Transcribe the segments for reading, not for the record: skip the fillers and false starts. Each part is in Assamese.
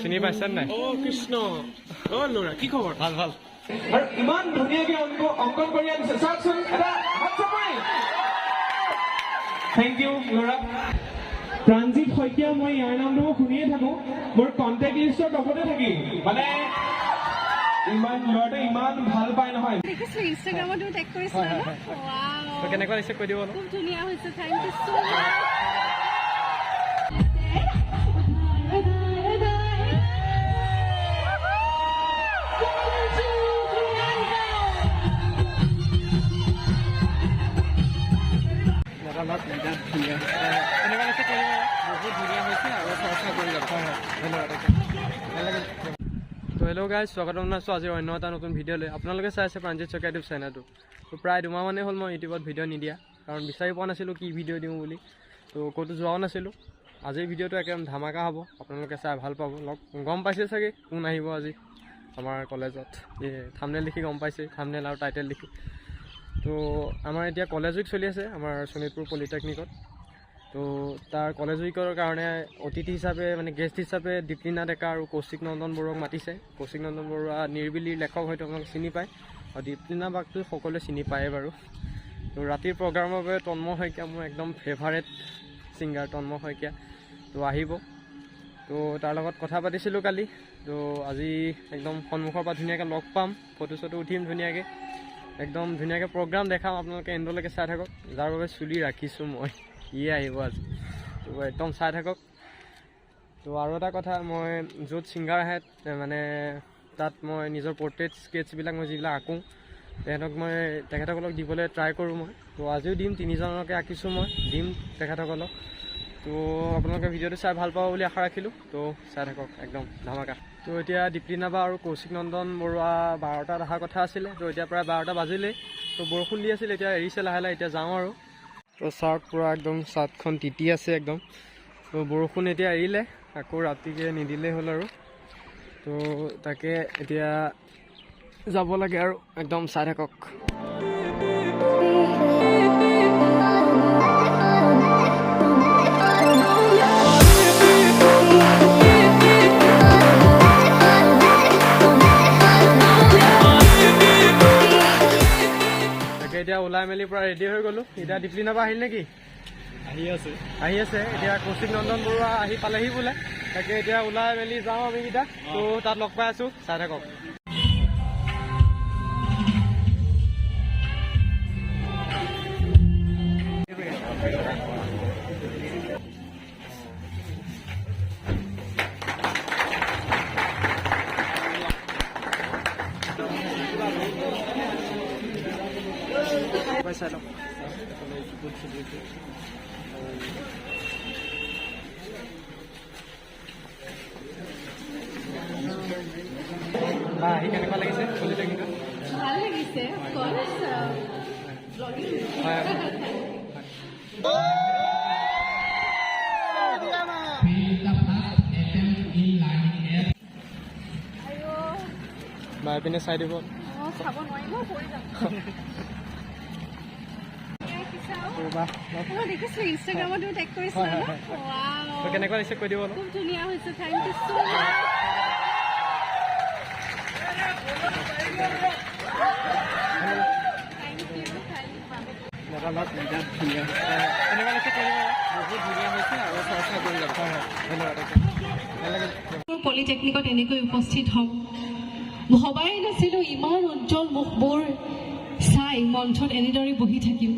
চিনি পাইছেন নাই? অ কৃষ্ণ অ ল'ৰা কি খবৰ? ভাল ভাল। আৰু ইমান ধুনীয়াকে অংকন কৰি আনিছে চাওকচোন এটা হাত চাপৰি। থেংক ইউ ল'ৰা। প্ৰাঞ্জিত শইকীয়া, মই ইয়াৰ নামটো শুনিয়ে থাকো, মোৰ কণ্টেক্ট লিষ্টৰ টপতে থাকি মানে ইমান ল'ৰাটোৱে ইমান ভাল পায় নহয়। দেখিছো ইনষ্টাগ্ৰামত টেগ কৰিছিলা ন? ওৱাও, তো কেনেকুৱা লাগিছে কৈ দিব অলপ। খুব ধুনীয়া হৈছে, থেংক ইউ সো মাচ। তো হেল্ল' গাইজ, স্বাগতম জনাইছোঁ আজিৰ অন্য এটা নতুন ভিডিঅ'লৈ। আপোনালোকে চাই আছে প্ৰাঞ্জিত শইকীয়া ইউটিউব চেনেলটো। তো প্ৰায় দুমাহমানেই হ'ল মই ইউটিউবত ভিডিঅ' নিদিয়া, কাৰণ বিচাৰি পোৱা নাছিলোঁ কি ভিডিঅ' দিওঁ বুলি। তো ক'তো যোৱাও নাছিলোঁ। আজিৰ ভিডিঅ'টো একদম ধামাকা হ'ব, আপোনালোকে চাই ভাল পাব। গম পাইছে চাগে কোন আহিব আজি আমাৰ কলেজত। থাম্বনেইল লিখি গম পাইছে, থাম্বনেইল আৰু টাইটেল লিখি। তো আমাৰ এতিয়া কলেজ উইক চলি আছে আমাৰ শোণিতপুৰ পলিটেকনিকত। তো তাৰ কলেজ উইকৰ কাৰণে অতিথি হিচাপে মানে গেষ্ট হিচাপে দীপলিনা ডেকা আৰু কৌশিক নন্দন বৰুৱাক মাতিছে। কৌশিক নন্দন বৰুৱা নিৰিবিলিৰ লেখক হয়তো আপোনালোকে চিনি পায়, আৰু দীপলিনা বাকটো সকলোৱে চিনি পায়ে বাৰু। তো ৰাতিৰ প্ৰগ্ৰামৰ বাবে তন্ময় শইকীয়া, মোৰ একদম ফেভাৰেট ছিংগাৰ তন্ময় শইকীয়া, তো আহিব। তো তাৰ লগত কথা পাতিছিলোঁ কালি। তো আজি একদম সন্মুখৰ পৰা ধুনীয়াকৈ লগ পাম, ফটো চটো উঠিম ধুনীয়াকৈ, একদম ধুনীয়াকৈ প্ৰগ্ৰাম দেখাম। আপোনালোকে এণ্ডলৈকে চাই থাকক, যাৰ বাবে চুলি ৰাখিছোঁ মই, ইয়ে আহিব আজি। তো একদম চাই থাকক। তো আৰু এটা কথা, মই য'ত ছিংগাৰ আহে মানে তাত মই নিজৰ পৰ্ট্ৰেইট স্কেটছবিলাক মই যিবিলাক আঁকোঁ তেখেতসকলক দিবলৈ ট্ৰাই কৰোঁ মই। তো আজিও দিম, 3জনকে আঁকিছোঁ মই, দিম তেখেতসকলক। তো আপোনালোকে ভিডিঅ'টো চাই ভাল পাব বুলি আশা ৰাখিলোঁ। তো চাই থাকক, একদম ধামাকা। তো এতিয়া দীপলিনা বা আৰু কৌশিক নন্দন বৰুৱা 12টাত অহাৰ কথা আছিলে। তো এতিয়া প্ৰায় 12টা বাজিলেই। তো বৰষুণ দি আছিল, এতিয়া এৰিছে লাহে লাহে, এতিয়া যাওঁ আৰু। তো চাৰ্ট পূৰা একদম চাৰ্টখন তিতি আছে একদম। তো বৰষুণ এতিয়া এৰিলে, আকৌ ৰাতিকৈ নিদিলেই হ'ল আৰু। তো তাকে এতিয়া যাব লাগে আৰু, একদম চাই থাকক। এতিয়া ওলাই মেলি পূৰা ৰেডি হৈ গ'লোঁ। এতিয়া দীপলিনা বা আহিল নেকি? আহি আছে। এতিয়া কৌশিক নন্দন বৰুৱা আহি পালেহি বোলে। তাকে এতিয়া ওলাই মেলি যাওঁ আমিকেইটা। তো তাত লগ পাই আছোঁ, চাই থাকক। চাই লওক বা আহি কেনেকুৱা লাগিছে পলিটেকনিকত? ভাল লাগিছে, বা পিনে চাই দিব। চাব নোৱাৰিম, পৰি যাম। দেখিছো ইনষ্টাগ্ৰামত টেগ কৰিছিলা ন? ওৱাও, তো কেনেকুৱা লাগিছে কৈ দিব অলপ। খুব ধুনীয়া হৈছে, থেংক ইউ সো মাচ। পলিটেকনিকত এনেকৈ উপস্থিত হওঁ, ভবাই নাছিলোঁ ইমান উজ্জ্বল মুখবোৰ চাই মঞ্চত এনেদৰে বহি থাকিম।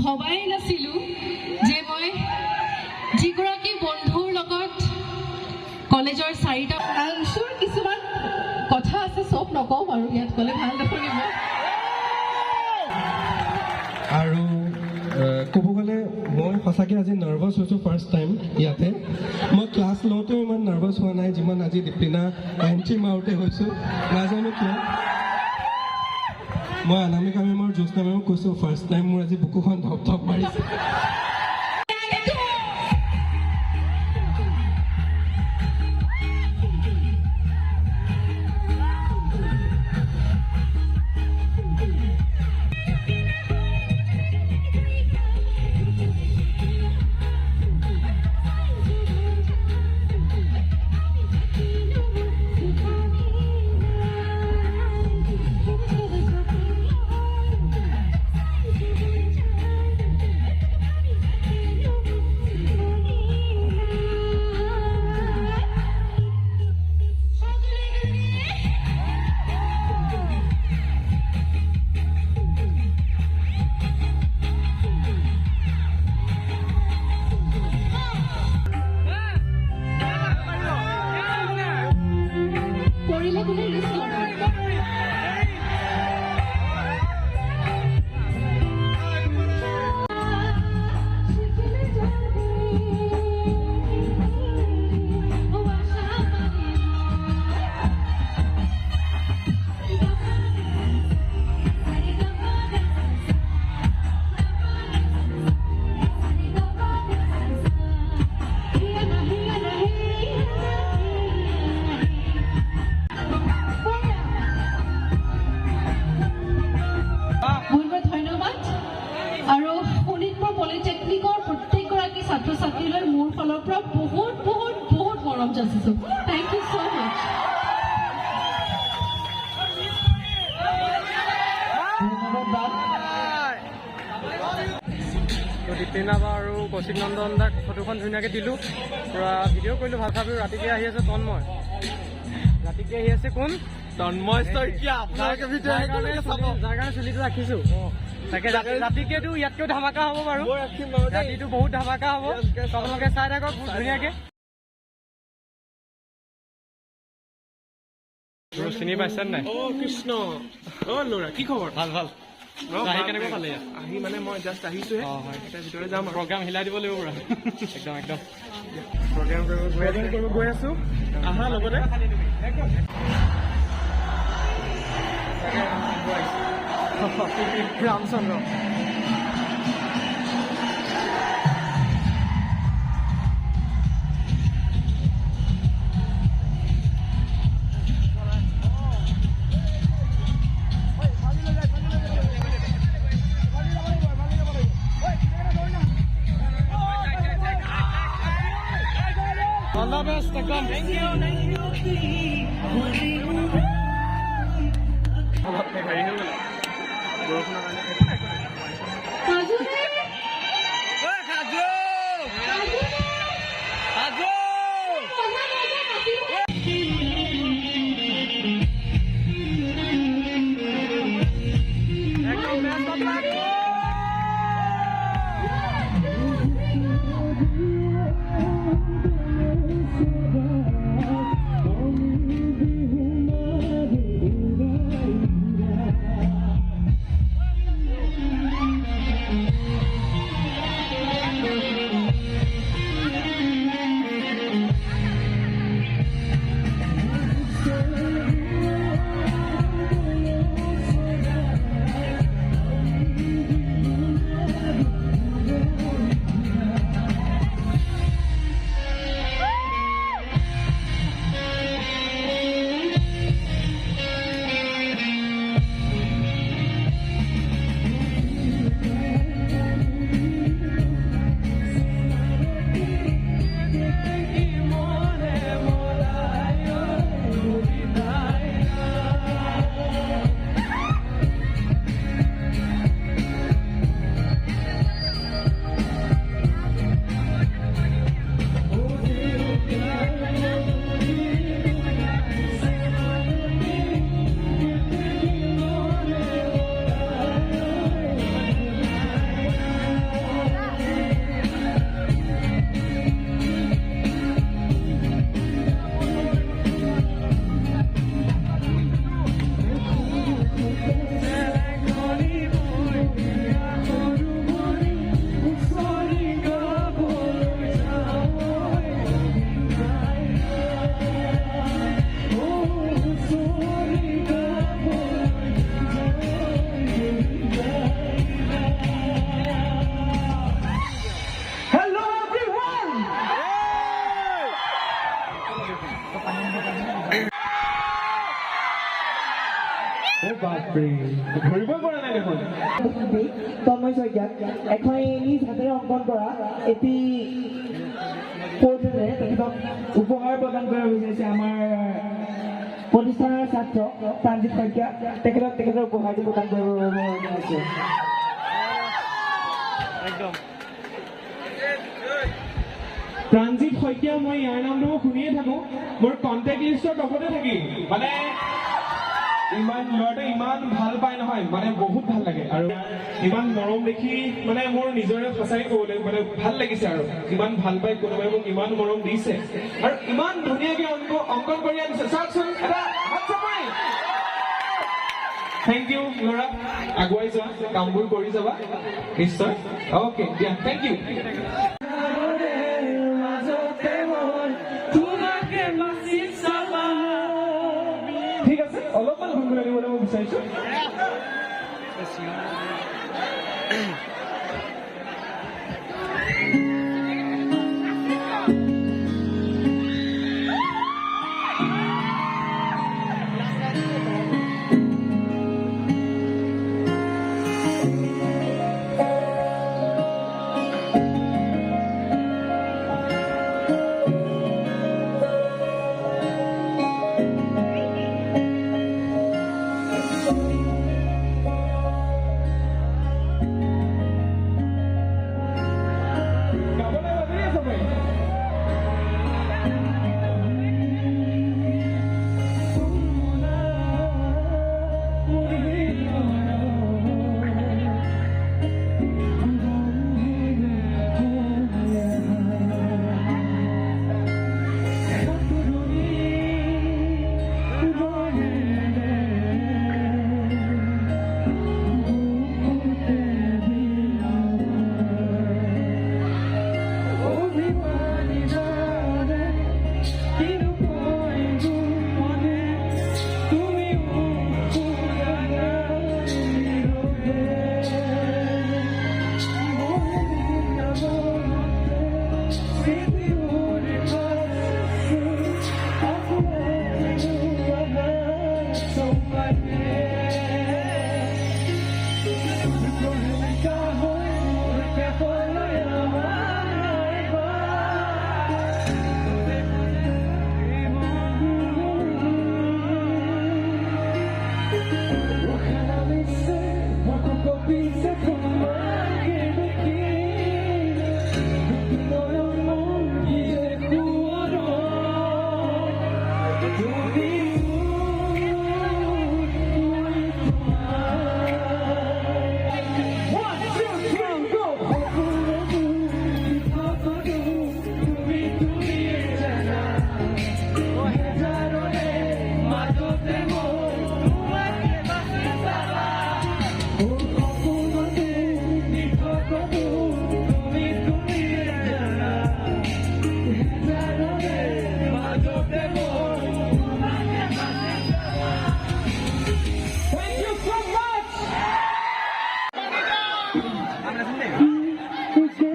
ভবাই নাছিলোঁ যে মই যিগৰাকী বন্ধুৰ লগত কলেজৰ 4টা আংশুৰ কিছুমান কথা আছে, চব নকওঁ বাৰু, ইয়াত ক'লে ভাল নকৰিব। আৰু ক'ব গ'লে মই সঁচাকৈ আজি নাৰ্ভাছ হৈছোঁ ফাৰ্ষ্ট টাইম ইয়াতে। মই ক্লাছ লওঁতেও ইমান নাৰ্ভাছ হোৱা নাই যিমান আজি দীপলিনা এণ্ট্ৰি মাৰোঁতে হৈছোঁ, নাজানো কিয়। মই অনামিকা মেমৰ জ্যোৎস্না মেমক কৈছোঁ, ফাৰ্ষ্ট টাইম মোৰ আজি বুকুখন ধপ ধপ মাৰিছে। বেলেগ ওলাই গৈছে Sonitpur Polytechnic প্ৰত্যেকগৰাকী ছাত্ৰ ছাত্ৰীলৈ মোৰ ফালৰ পৰা বহুত বহুত বহুত মৰম যাচিছো থ্যাংক ইউ সো মাচ তো দীপলিনা বা আৰু কৌশিক নন্দন দাক ফটোখন ধুনীয়াকৈ দিলোঁ পূৰা ভিডিঅ' কৰিলোঁ ভাল ভাবিলোঁ ৰাতিকৈ আহি আছে তন্ময় ৰাতিকৈ আহি আছে কোন তন্ময় শইকীয়া যাৰ কাৰণে চুলিটো ৰাখিছোঁ তাকে ৰাতিকেতো ইয়াতকৈও ধামাকা হ'ব বাৰু ৰাতিটো বহুত ধামাকা হ'ব আপোনালোকে চাই থাকক ধুনীয়াকৈ চিনি পাইছে নাই কৃষ্ণ ল'ৰা কি খবৰ ভাল ভাল আহি কেনেকৈ পালে আহি মানে মই জাষ্ট আহিছোহে তাৰ ভিতৰলৈ যাম প্ৰগ্ৰাম হিলাই দিব লাগিব পুৰা একদম একদম প্ৰগ্ৰাম কৰিব গৈ আছো আহা লগতে Ramchandra All the best, Takam. Thank you. ধৰিবই পৰা নাই দেখোন তন্ময় শইকীয়াক এখন নিজ হাতেৰে অংকন কৰা এটি পৰ্ট্ৰেটে তেখেতক উপহাৰ প্ৰদান কৰা বিচাৰিছে আমাৰ প্ৰতিষ্ঠানৰ ছাত্ৰ প্ৰাঞ্জিত শইকীয়া তেখেতৰ উপহাৰটি প্ৰদান কৰিব বিচাৰিছে একদম প্ৰাঞ্জিত শইকীয়া মই ইয়াৰ নামটো শুনিয়ে থাকো মোৰ কণ্টেক্ট লিষ্টৰ টপতে থাকিম মানে ইমান ল'ৰাটোৱে ইমান ভাল পায় নহয় মানে বহুত ভাল লাগে আৰু ইমান মৰম দেখি মানে মোৰ নিজৰে সঁচাই ক'বলৈ মানে ভাল লাগিছে আৰু ইমান ভাল পাই কোনোবাই মোক ইমান মৰম দিছে আৰু ইমান ধুনীয়াকৈ অংকন কৰি আনিছে চাওকচোন এটা থেংক ইউ ল'ৰা আগুৱাই যোৱা কামবোৰ কৰি যাবা নিশ্চয় অ'কে দিয়া থেংক ইউ ঠিক আছে অলপমান গুণগুণাই দিবলৈ মই বিচাৰিছো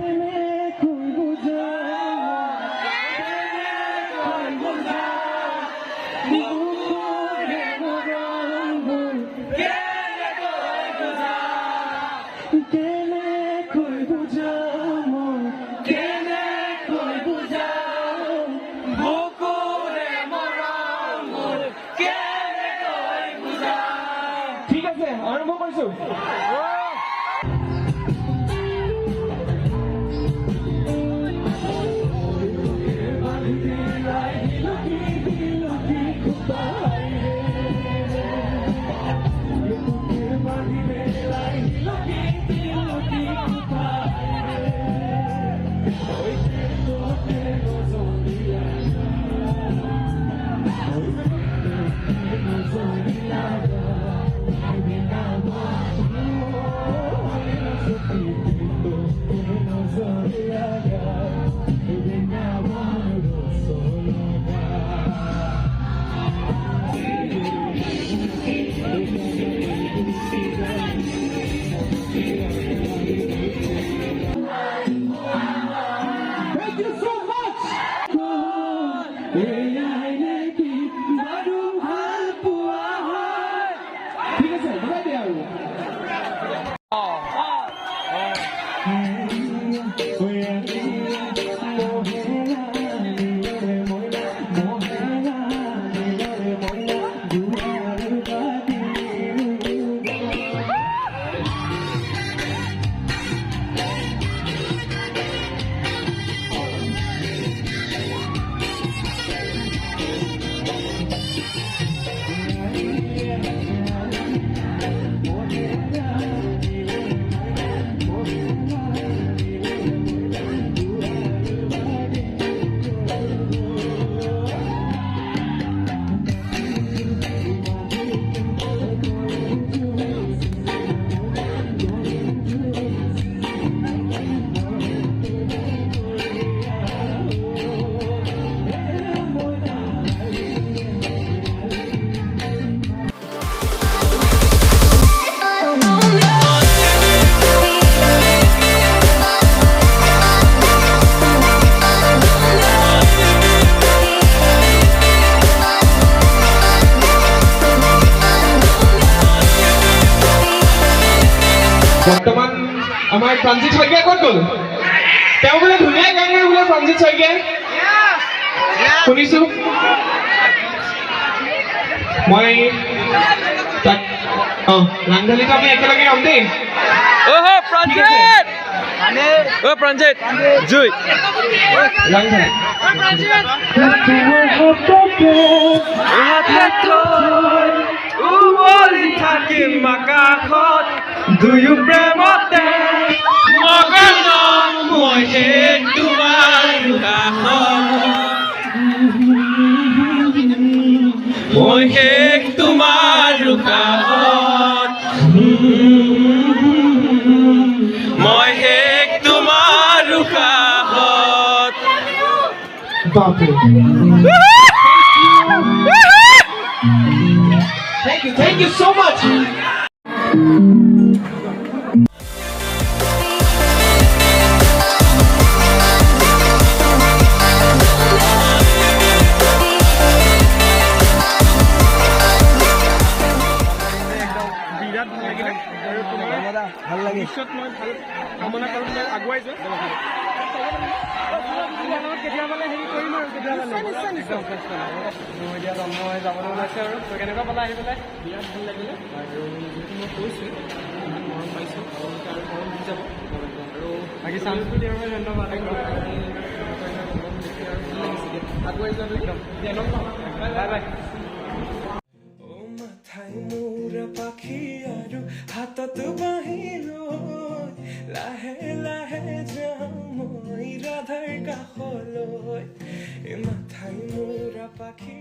Sonitpur প্ৰাঞ্জিত শইকীয়া ক'ত গ'ল? তেওঁ বোলে ধুনীয়া গান গায় বোলে প্ৰাঞ্জিত শইকীয়াই শুনিছো। মই তাক ৰাংঢালিটো আমি একেলগে গাম দেই। প্ৰাঞ্জিত জুই ৰাংঢালি থাকিম আকাশত দুয়ো প্ৰেমতে মগন মই তোমাৰ মই শেষ তোমাৰ কাষত মই শেষ তোমাৰ কাষত বাপৰে Thank you so much. ভাল লাগে ভৱিষ্যত মই ভাল কামনা কৰোঁ মই আগুৱাই যাওঁ কেতিয়াবালে হেৰি কৰিম আৰু কেতিয়াবালে একদম এতিয়া জন্ম হৈ যাবলৈ ওলাইছে আৰু কেনেকুৱা পালে আহি পেলাই বিৰাট ভাল লাগিলে আৰু যিহেতু মই কৈছোঁ মৰম পাইছোঁ আৰু মৰম দি যাব আৰু বাকী চান্সটো দিয়াৰ বাবে ধন্যবাদ আগুৱাই যোৱাটো একদম বাই বাই পাখি আৰু হাতত বাহিৰ লাহে লাহে যাওঁ মই ৰাধাৰ কাষলৈ মাথাই মূৰা পাখি